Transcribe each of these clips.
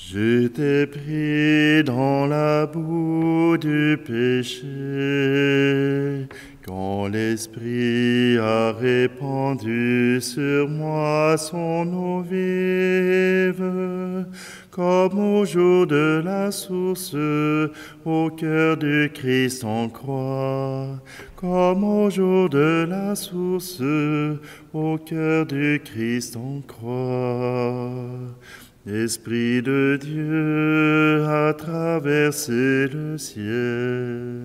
J'étais pris dans la boue du péché, quand l'Esprit a répandu sur moi son eau vive, comme au jour de la source, au cœur du Christ en croix, comme au jour de la source, au cœur du Christ en croix. L'Esprit de Dieu a traversé le ciel.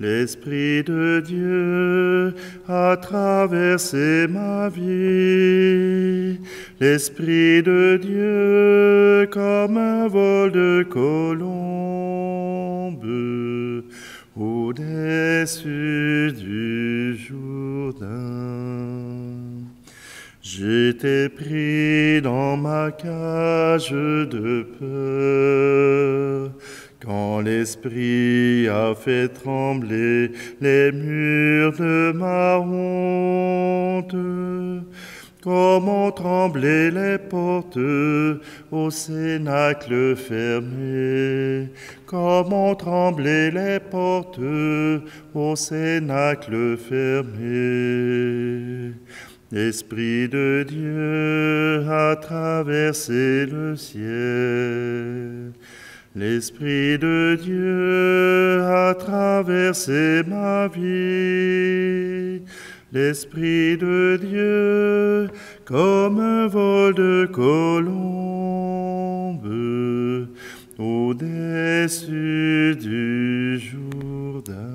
L'Esprit de Dieu a traversé ma vie. L'Esprit de Dieu comme un vol de colombe au-dessus du Jourdain. J'étais pris dans ma cage de peur, quand l'Esprit a fait trembler les murs de ma honte. Comment tremblaient les portes au cénacle fermé, comment tremblaient les portes au cénacle fermé. L'Esprit de Dieu a traversé le ciel. L'Esprit de Dieu a traversé ma vie. L'Esprit de Dieu comme un vol de colombe au-dessus du Jourdain.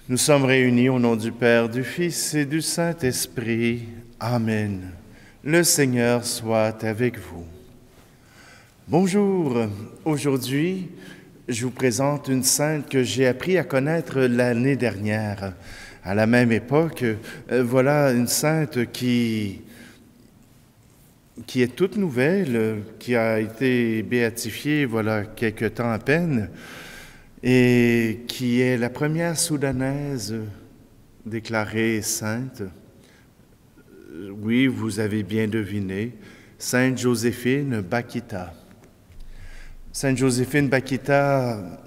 Nous sommes réunis au nom du Père, du Fils et du Saint-Esprit. Amen. Le Seigneur soit avec vous. Bonjour. Aujourd'hui, je vous présente une sainte que j'ai appris à connaître l'année dernière. À la même époque, voilà une sainte qui est toute nouvelle, qui a été béatifiée voilà quelque temps à peine, et qui est la première soudanaise déclarée sainte. Oui, vous avez bien deviné, Sainte Joséphine Bakhita. Sainte Joséphine Bakhita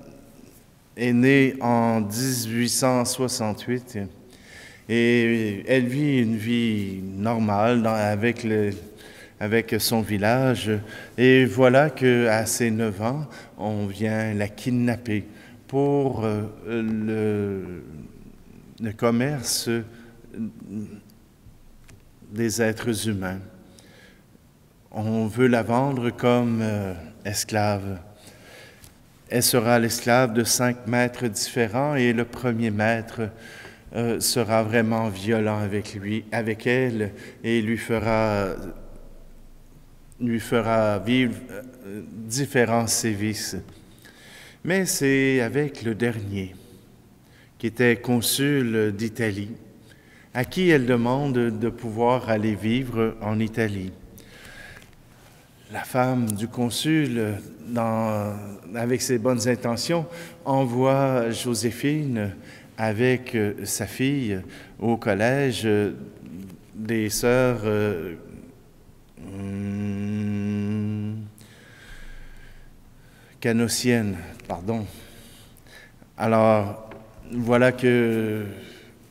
est née en 1868 et elle vit une vie normale avec son village. Et voilà qu'à ses 9 ans, on vient la kidnapper pour le commerce des êtres humains. On veut la vendre comme esclave. Elle sera l'esclave de 5 maîtres différents et le premier maître sera vraiment violent avec elle et lui fera vivre différents sévices. Mais c'est avec le dernier, qui était consul d'Italie, à qui elle demande de pouvoir aller vivre en Italie. La femme du consul, avec ses bonnes intentions, envoie Joséphine avec sa fille au collège des sœurs canossiennes, pardon. Alors, voilà que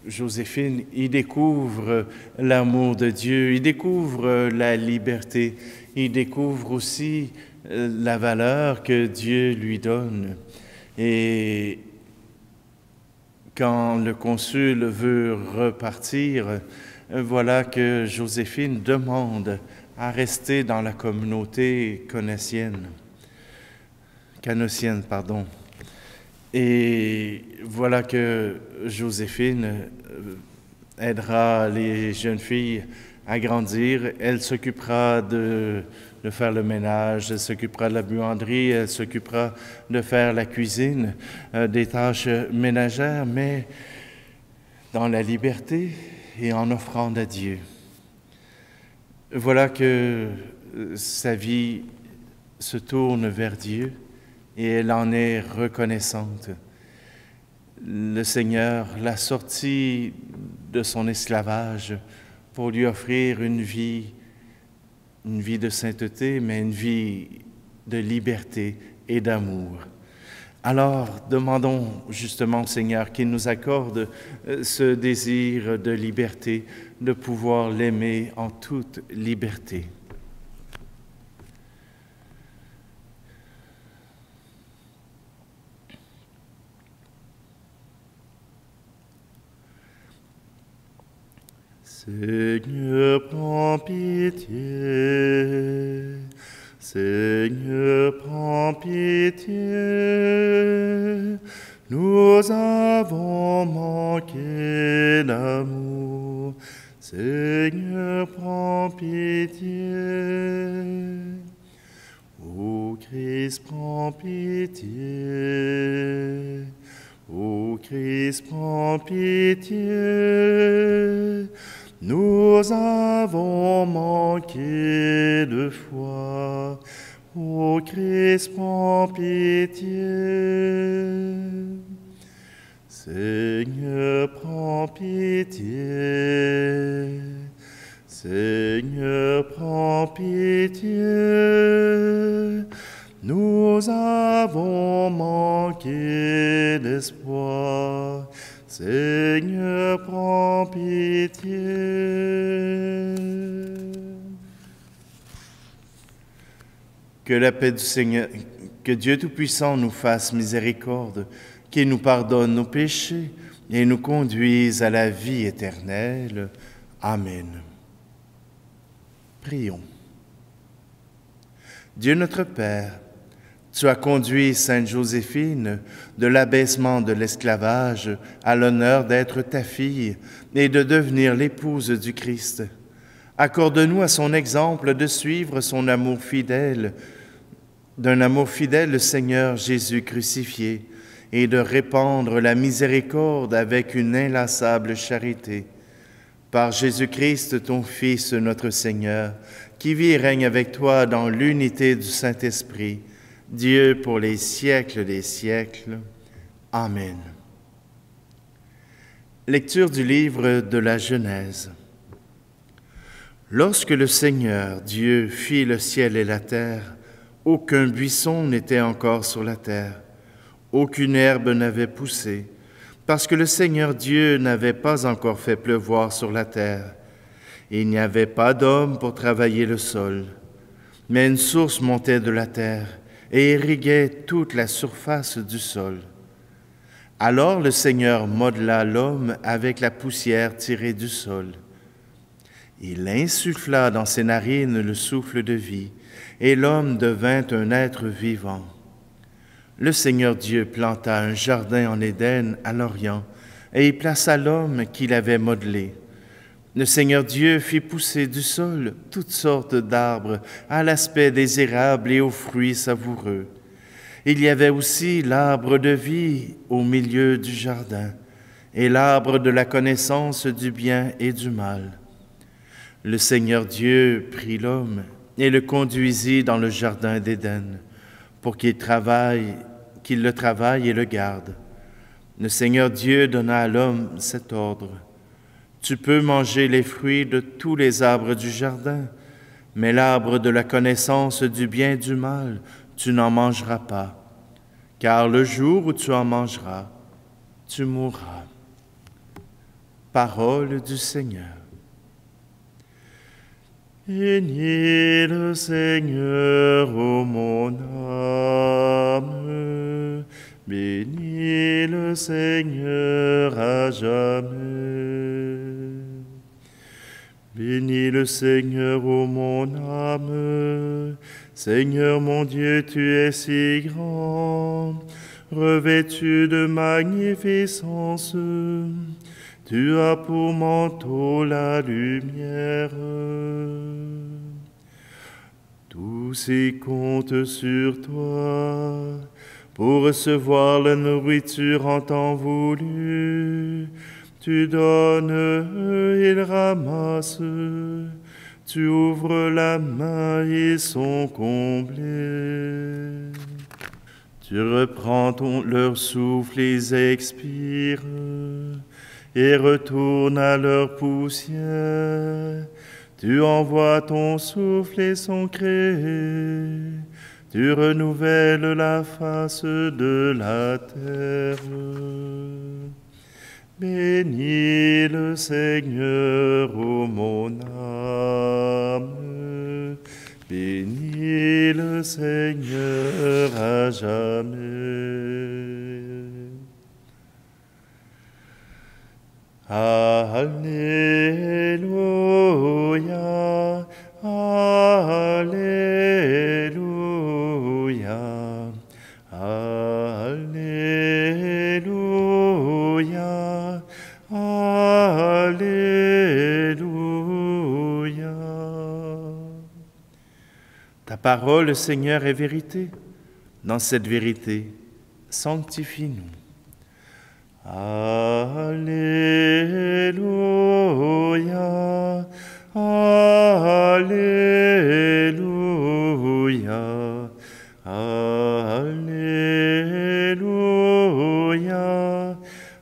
Joséphine, il découvre l'amour de Dieu, il découvre la liberté, il découvre aussi la valeur que Dieu lui donne. Et quand le consul veut repartir, voilà que Joséphine demande à rester dans la communauté canossienne. Et voilà que Joséphine aidera les jeunes filles à grandir. Elle s'occupera de faire le ménage, elle s'occupera de la buanderie, elle s'occupera de faire la cuisine, des tâches ménagères, mais dans la liberté et en offrande à Dieu. Voilà que sa vie se tourne vers Dieu et elle en est reconnaissante. Le Seigneur l'a sortie de son esclavage pour lui offrir une vie de sainteté, mais une vie de liberté et d'amour. Alors, demandons justement au Seigneur qu'il nous accorde ce désir de liberté, de pouvoir l'aimer en toute liberté. Seigneur, prends pitié. Seigneur, prends pitié. Nous avons manqué d'amour. Seigneur, prends pitié. Ô Christ, prends pitié. Ô Christ, prends pitié. Nous avons manqué de foi. Ô Christ, prends pitié. Seigneur, prends pitié. Seigneur, prends pitié. Nous avons manqué d'espoir. Seigneur, prends pitié. Que la paix du Seigneur, que Dieu Tout-Puissant nous fasse miséricorde, qu'il nous pardonne nos péchés et nous conduise à la vie éternelle. Amen. Prions. Dieu notre Père, tu as conduit Sainte Joséphine de l'abaissement de l'esclavage à l'honneur d'être ta fille et de devenir l'épouse du Christ. Accorde-nous à son exemple de suivre son amour fidèle, d'un amour fidèle le Seigneur Jésus crucifié, et de répandre la miséricorde avec une inlassable charité. Par Jésus-Christ, ton Fils, notre Seigneur, qui vit et règne avec toi dans l'unité du Saint-Esprit, Dieu pour les siècles des siècles. Amen. Lecture du livre de la Genèse. Lorsque le Seigneur, Dieu, fit le ciel et la terre, aucun buisson n'était encore sur la terre, aucune herbe n'avait poussé, parce que le Seigneur Dieu n'avait pas encore fait pleuvoir sur la terre. Il n'y avait pas d'homme pour travailler le sol, mais une source montait de la terre et irriguait toute la surface du sol. Alors le Seigneur modela l'homme avec la poussière tirée du sol. Il insuffla dans ses narines le souffle de vie, et l'homme devint un être vivant. Le Seigneur Dieu planta un jardin en Éden à l'Orient, et y plaça l'homme qu'il avait modelé. Le Seigneur Dieu fit pousser du sol toutes sortes d'arbres à l'aspect désirable et aux fruits savoureux. Il y avait aussi l'arbre de vie au milieu du jardin, et l'arbre de la connaissance du bien et du mal. Le Seigneur Dieu prit l'homme et le conduisit dans le jardin d'Éden, pour qu'il le travaille et le garde. Le Seigneur Dieu donna à l'homme cet ordre: tu peux manger les fruits de tous les arbres du jardin, mais l'arbre de la connaissance du bien et du mal, tu n'en mangeras pas, car le jour où tu en mangeras, tu mourras. Parole du Seigneur. Bénis le Seigneur, ô mon âme, bénis le Seigneur à jamais. Bénis le Seigneur, ô mon âme, Seigneur mon Dieu, tu es si grand, revêtu de magnificence. Tu as pour manteau la lumière. Tous y comptent sur toi pour recevoir la nourriture en temps voulu. Tu donnes, ils ramassent. Tu ouvres la main, ils sont comblés. Tu reprends leur souffle, ils expirent. et retournent à leur poussière. Tu envoies ton souffle et sont créés. Tu renouvelles la face de la terre. Bénis le Seigneur, ô mon âme. Bénis le Seigneur à jamais. Alléluia, Alléluia, Alléluia, Alléluia. Ta parole, Seigneur, est vérité. Dans cette vérité, sanctifie-nous. Alléluia, Alléluia, Alléluia,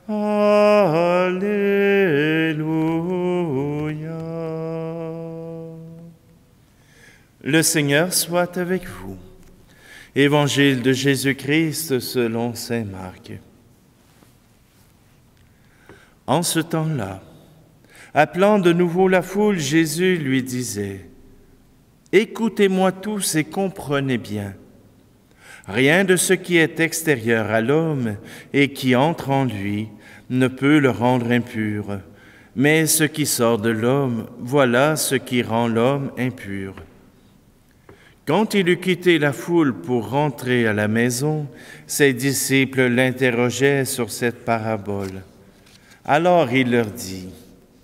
Alléluia. Le Seigneur soit avec vous. Évangile de Jésus-Christ selon saint Marc. En ce temps-là, appelant de nouveau la foule, Jésus lui disait : « Écoutez-moi tous et comprenez bien. Rien de ce qui est extérieur à l'homme et qui entre en lui ne peut le rendre impur, mais ce qui sort de l'homme, voilà ce qui rend l'homme impur. » Quand il eut quitté la foule pour rentrer à la maison, ses disciples l'interrogeaient sur cette parabole. Alors il leur dit :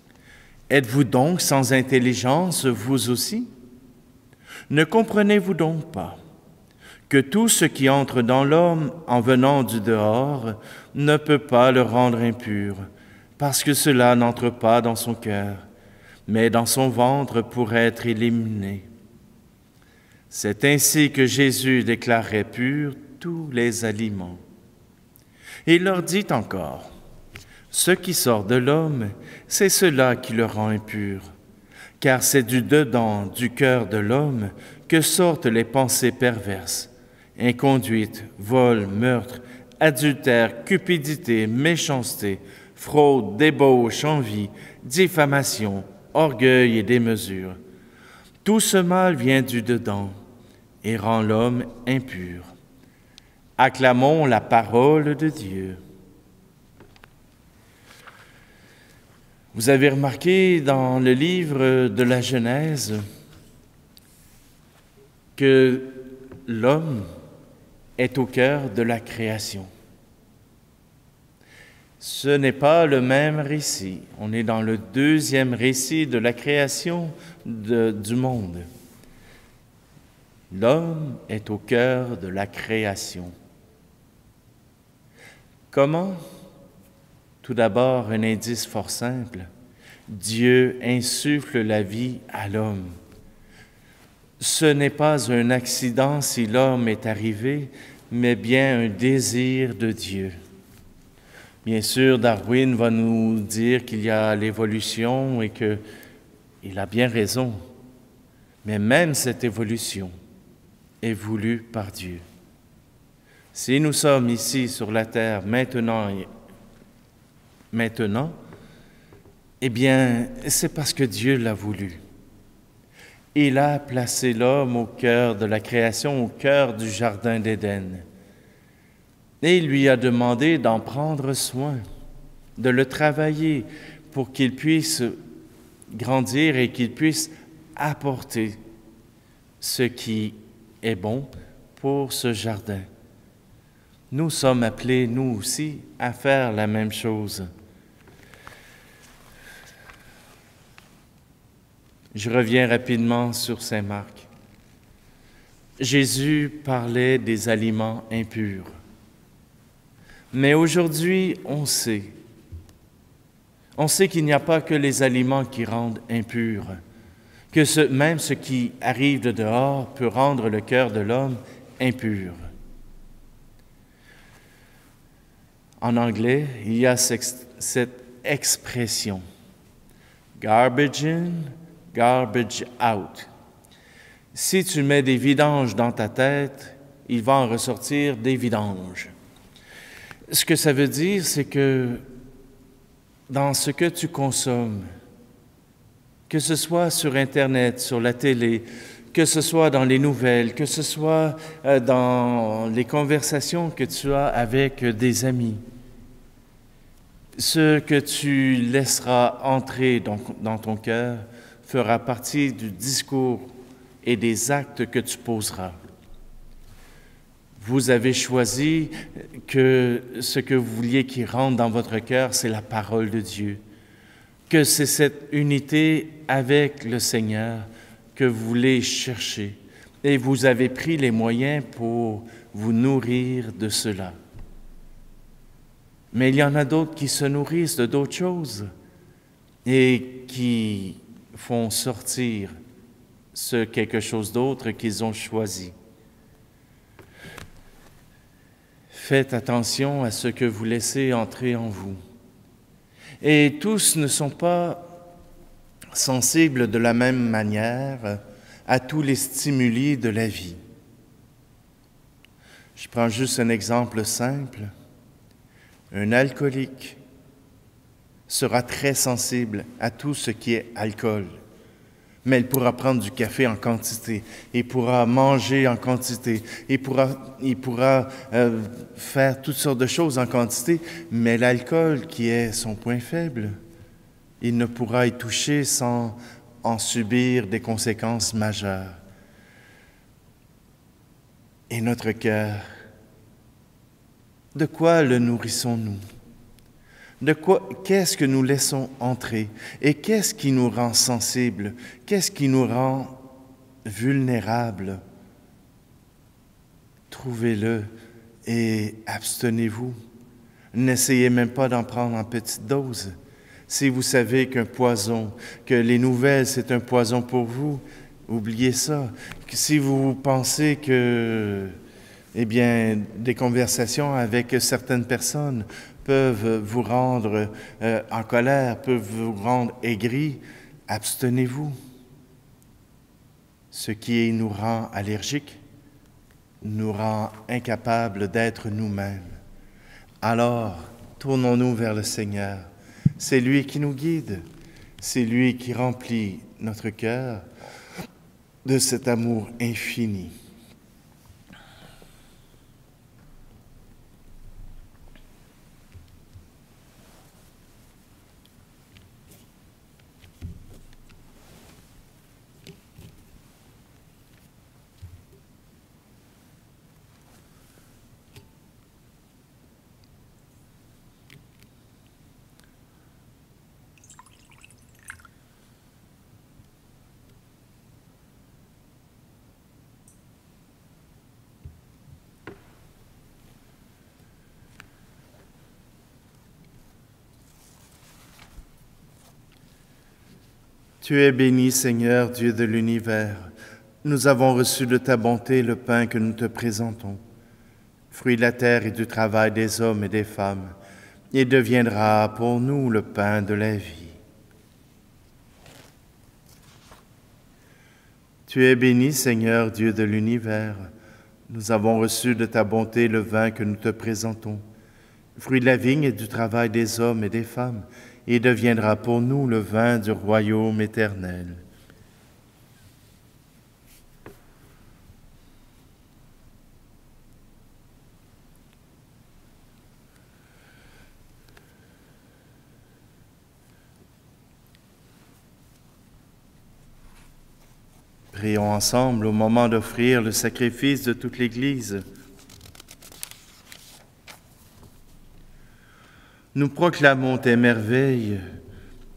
« Êtes-vous donc sans intelligence, vous aussi? Ne comprenez-vous donc pas que tout ce qui entre dans l'homme en venant du dehors ne peut pas le rendre impur, parce que cela n'entre pas dans son cœur, mais dans son ventre pour être éliminé. C'est ainsi que Jésus déclarait purs tous les aliments. Il leur dit encore : ce qui sort de l'homme, c'est cela qui le rend impur, car c'est du dedans du cœur de l'homme que sortent les pensées perverses, inconduite, vol, meurtre, adultère, cupidité, méchanceté, fraude, débauche, envie, diffamation, orgueil et démesure. Tout ce mal vient du dedans et rend l'homme impur. Acclamons la parole de Dieu. Vous avez remarqué dans le livre de la Genèse que l'homme est au cœur de la création. Ce n'est pas le même récit. On est dans le deuxième récit de la création du monde. L'homme est au cœur de la création. Comment? Tout d'abord, un indice fort simple. Dieu insuffle la vie à l'homme. Ce n'est pas un accident si l'homme est arrivé, mais bien un désir de Dieu. Bien sûr, Darwin va nous dire qu'il y a l'évolution et qu'il a bien raison. Mais même cette évolution est voulue par Dieu. Si nous sommes ici sur la terre maintenant, eh bien, c'est parce que Dieu l'a voulu. Il a placé l'homme au cœur de la création, au cœur du jardin d'Éden. Et il lui a demandé d'en prendre soin, de le travailler pour qu'il puisse grandir et qu'il puisse apporter ce qui est bon pour ce jardin. Nous sommes appelés, nous aussi, à faire la même chose. Je reviens rapidement sur saint Marc. Jésus parlait des aliments impurs. Mais aujourd'hui, on sait qu'il n'y a pas que les aliments qui rendent impurs, que même ce qui arrive de dehors peut rendre le cœur de l'homme impur. En anglais, il y a cette expression. Garbage in, garbage out. Si tu mets des vidanges dans ta tête, il va en ressortir des vidanges. Ce que ça veut dire, c'est que dans ce que tu consommes, que ce soit sur Internet, sur la télé, que ce soit dans les nouvelles, que ce soit dans les conversations que tu as avec des amis, ce que tu laisseras entrer dans ton cœur fera partie du discours et des actes que tu poseras. Vous avez choisi que ce que vous vouliez qui rentre dans votre cœur, c'est la parole de Dieu, que c'est cette unité avec le Seigneur que vous voulez chercher. Et vous avez pris les moyens pour vous nourrir de cela. Mais il y en a d'autres qui se nourrissent de d'autres choses et qui font sortir ce quelque chose d'autre qu'ils ont choisi. Faites attention à ce que vous laissez entrer en vous. Et tous ne sont pas sensibles de la même manière à tous les stimuli de la vie. Je prends juste un exemple simple. Un alcoolique sera très sensible à tout ce qui est alcool. Mais il pourra prendre du café en quantité, il pourra manger en quantité, il pourra faire toutes sortes de choses en quantité, mais l'alcool, qui est son point faible, il ne pourra y toucher sans en subir des conséquences majeures. Et notre cœur, de quoi le nourrissons-nous? Qu'est-ce que nous laissons entrer? Et qu'est-ce qui nous rend sensibles? Qu'est-ce qui nous rend vulnérables? Trouvez-le et abstenez-vous. N'essayez même pas d'en prendre en petite dose. Si vous savez qu'un poison, que les nouvelles, c'est un poison pour vous, oubliez ça. Si vous pensez que, des conversations avec certaines personnes peuvent vous rendre en colère, peuvent vous rendre aigris, abstenez-vous. Ce qui nous rend allergiques nous rend incapables d'être nous-mêmes. Alors, tournons-nous vers le Seigneur. C'est lui qui nous guide, c'est lui qui remplit notre cœur de cet amour infini. Tu es béni, Seigneur, Dieu de l'univers. Nous avons reçu de ta bonté le pain que nous te présentons, fruit de la terre et du travail des hommes et des femmes. Il deviendra pour nous le pain de la vie. Tu es béni, Seigneur, Dieu de l'univers. Nous avons reçu de ta bonté le vin que nous te présentons, fruit de la vigne et du travail des hommes et des femmes. Il deviendra pour nous le vin du royaume éternel. Prions ensemble au moment d'offrir le sacrifice de toute l'Église. Nous proclamons tes merveilles,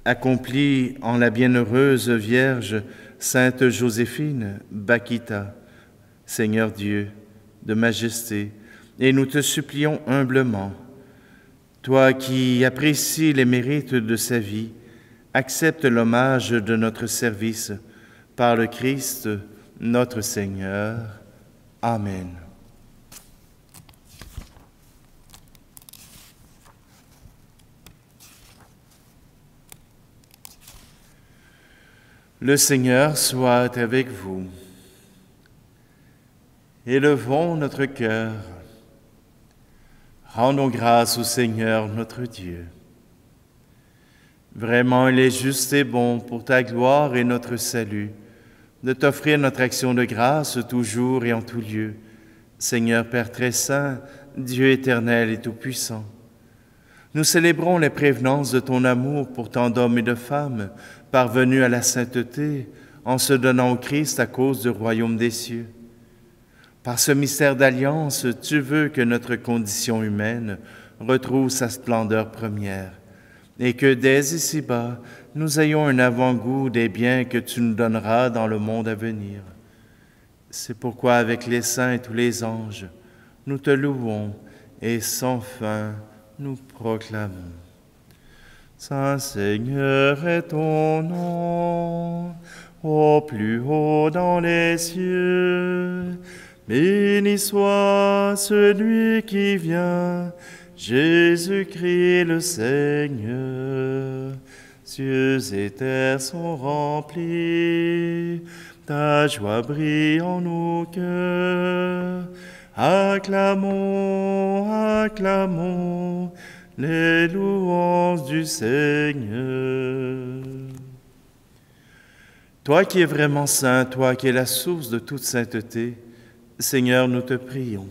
accomplies en la bienheureuse Vierge Sainte Joséphine Bakhita, Seigneur Dieu, de majesté, et nous te supplions humblement, toi qui apprécies les mérites de sa vie, accepte l'hommage de notre service par le Christ, notre Seigneur. Amen. Le Seigneur soit avec vous. Élevons notre cœur. Rendons grâce au Seigneur notre Dieu. Vraiment, il est juste et bon pour ta gloire et notre salut de t'offrir notre action de grâce toujours et en tout lieu. Seigneur Père très saint, Dieu éternel et tout-puissant, nous célébrons les prévenances de ton amour pour tant d'hommes et de femmes parvenus à la sainteté en se donnant au Christ à cause du royaume des cieux. Par ce mystère d'alliance, tu veux que notre condition humaine retrouve sa splendeur première et que dès ici-bas, nous ayons un avant-goût des biens que tu nous donneras dans le monde à venir. C'est pourquoi avec les saints et tous les anges, nous te louons et sans fin nous proclamons. Saint Seigneur est ton nom, au plus haut dans les cieux. Béni soit celui qui vient, Jésus-Christ le Seigneur. Cieux et terre sont remplis, ta joie brille en nos cœurs. Acclamons, acclamons les louanges du Seigneur. Toi qui es vraiment saint, toi qui es la source de toute sainteté, Seigneur, nous te prions.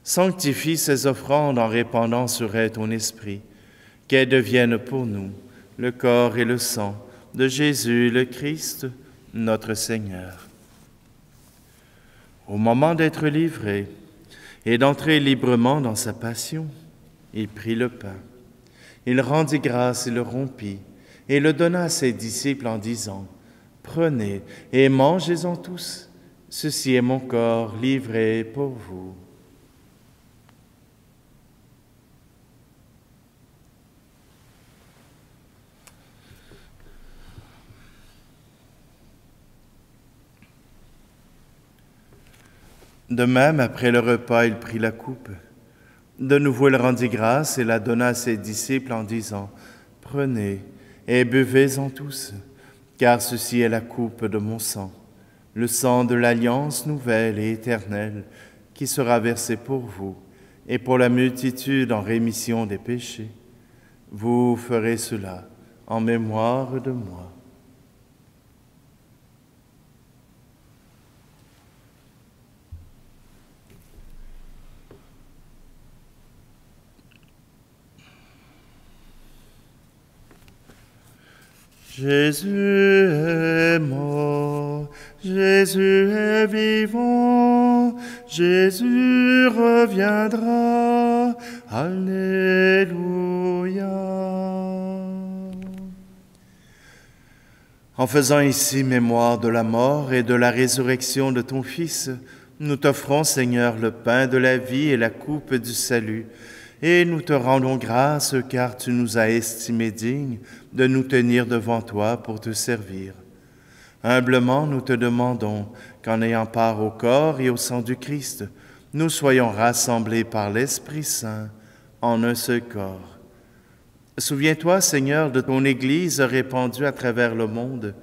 Sanctifie ces offrandes en répandant sur elles ton esprit, qu'elles deviennent pour nous le corps et le sang de Jésus le Christ, notre Seigneur. Au moment d'être livré et d'entrer librement dans sa passion, il prit le pain. Il rendit grâce et le rompit, et le donna à ses disciples en disant, « Prenez et mangez-en tous, ceci est mon corps livré pour vous. » De même, après le repas, il prit la coupe. De nouveau, il rendit grâce et la donna à ses disciples en disant, « Prenez et buvez-en tous, car ceci est la coupe de mon sang, le sang de l'alliance nouvelle et éternelle, qui sera versé pour vous et pour la multitude en rémission des péchés. Vous ferez cela en mémoire de moi. » Jésus est mort, Jésus est vivant, Jésus reviendra, Alléluia. En faisant ici mémoire de la mort et de la résurrection de ton Fils, nous t'offrons, Seigneur, le pain de la vie et la coupe du salut, et nous te rendons grâce car tu nous as estimés dignes de nous tenir devant toi pour te servir. Humblement, nous te demandons qu'en ayant part au corps et au sang du Christ, nous soyons rassemblés par l'Esprit Saint en un seul corps. Souviens-toi, Seigneur, de ton Église répandue à travers le monde.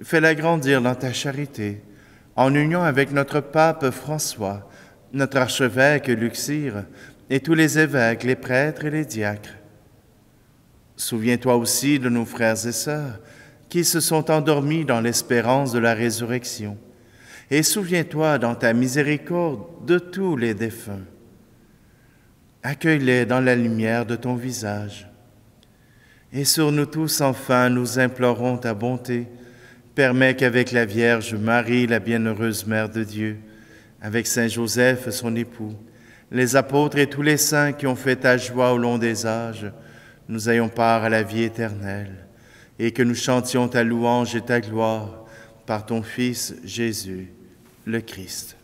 Fais-la grandir dans ta charité, en union avec notre pape François, notre archevêque Luxire, et tous les évêques, les prêtres et les diacres. Souviens-toi aussi de nos frères et sœurs qui se sont endormis dans l'espérance de la résurrection. Et souviens-toi dans ta miséricorde de tous les défunts. Accueille-les dans la lumière de ton visage. Et sur nous tous, enfin, nous implorons ta bonté. Permets qu'avec la Vierge Marie, la bienheureuse Mère de Dieu, avec Saint Joseph, son époux, les apôtres et tous les saints qui ont fait ta joie au long des âges, nous ayons part à la vie éternelle, et que nous chantions ta louange et ta gloire par ton Fils Jésus, le Christ.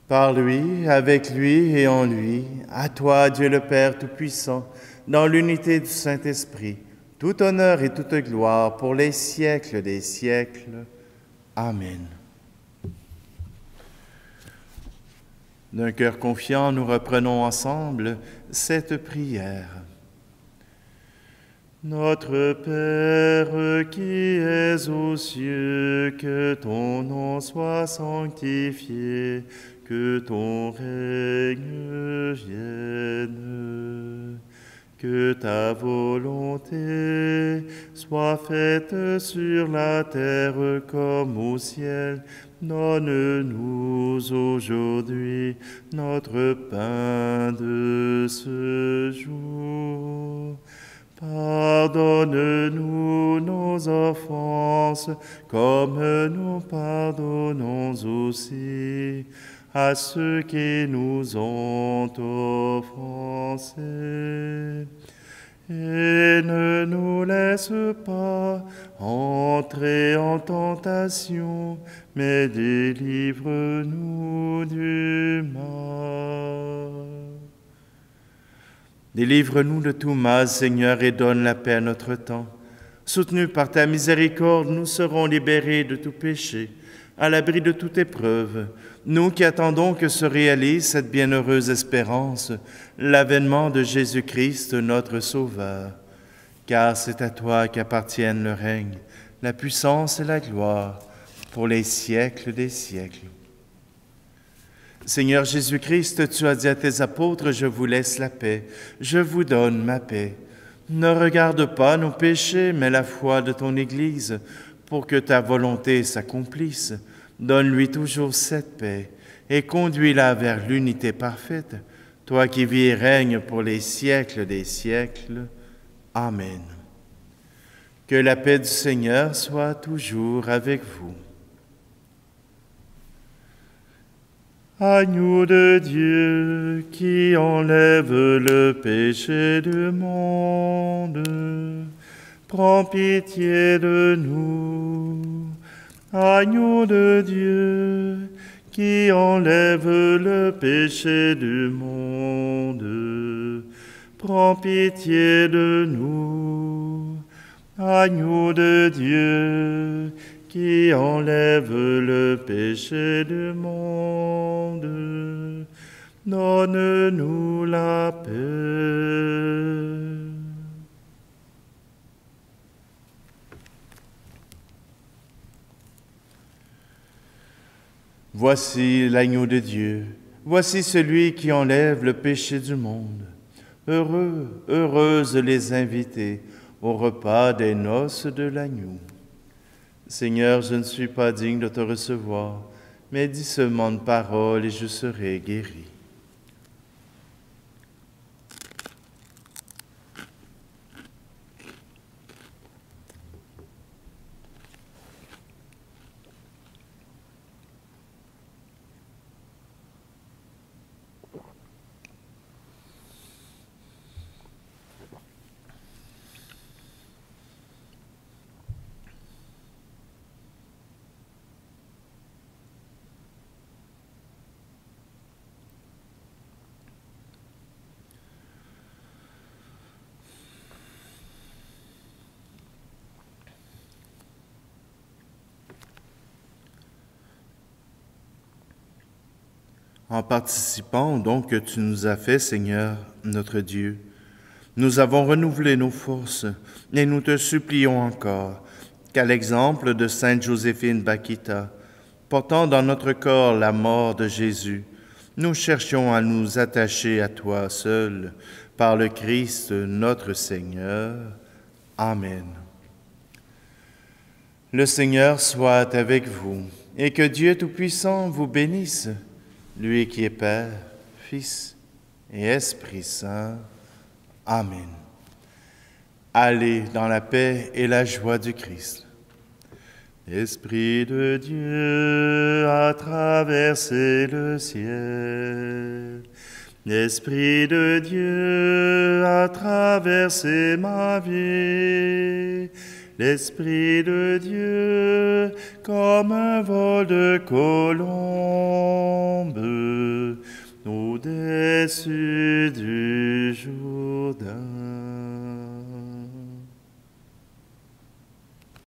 Par lui, avec lui et en lui, à toi, Dieu le Père Tout-Puissant, dans l'unité du Saint-Esprit, tout honneur et toute gloire pour les siècles des siècles. Amen. D'un cœur confiant, nous reprenons ensemble cette prière. Notre Père qui es aux cieux, que ton nom soit sanctifié, que ton règne vienne, que ta volonté soit faite sur la terre comme au ciel. Donne-nous aujourd'hui notre pain de ce jour. Pardonne-nous nos offenses, comme nous pardonnons aussi à ceux qui nous ont offensés. Et ne nous laisse pas entrer en tentation, mais délivre-nous du mal. Délivre-nous de tout mal, Seigneur, et donne la paix à notre temps. Soutenus par ta miséricorde, nous serons libérés de tout péché, à l'abri de toute épreuve, nous qui attendons que se réalise cette bienheureuse espérance, l'avènement de Jésus-Christ, notre Sauveur. Car c'est à toi qu'appartiennent le règne, la puissance et la gloire, pour les siècles des siècles. Seigneur Jésus-Christ, tu as dit à tes apôtres, « Je vous laisse la paix, je vous donne ma paix. » Ne regarde pas nos péchés, mais la foi de ton Église, pour que ta volonté s'accomplisse. Donne-lui toujours cette paix et conduis-la vers l'unité parfaite, toi qui vis et règnes pour les siècles des siècles. Amen. Que la paix du Seigneur soit toujours avec vous. Agneau de Dieu qui enlève le péché du monde, prends pitié de nous. Agneau de Dieu qui enlève le péché du monde, prends pitié de nous. Agneau de Dieu qui enlève le péché du monde, donne-nous la paix. Voici l'agneau de Dieu, voici celui qui enlève le péché du monde. Heureux, heureuses les invités au repas des noces de l'agneau. Seigneur, je ne suis pas digne de te recevoir, mais dis seulement une parole et je serai guéri. En participant au don que tu nous as fait, Seigneur, notre Dieu, nous avons renouvelé nos forces et nous te supplions encore qu'à l'exemple de Sainte Joséphine Bakhita, portant dans notre corps la mort de Jésus, nous cherchions à nous attacher à toi seul par le Christ notre Seigneur. Amen. Le Seigneur soit avec vous et que Dieu Tout-Puissant vous bénisse, lui qui est Père, Fils et Esprit Saint. Amen. Allez dans la paix et la joie du Christ. L'Esprit de Dieu a traversé le ciel. L'Esprit de Dieu a traversé ma vie. L'Esprit de Dieu, comme un vol de colombe, au-dessus du Jourdain.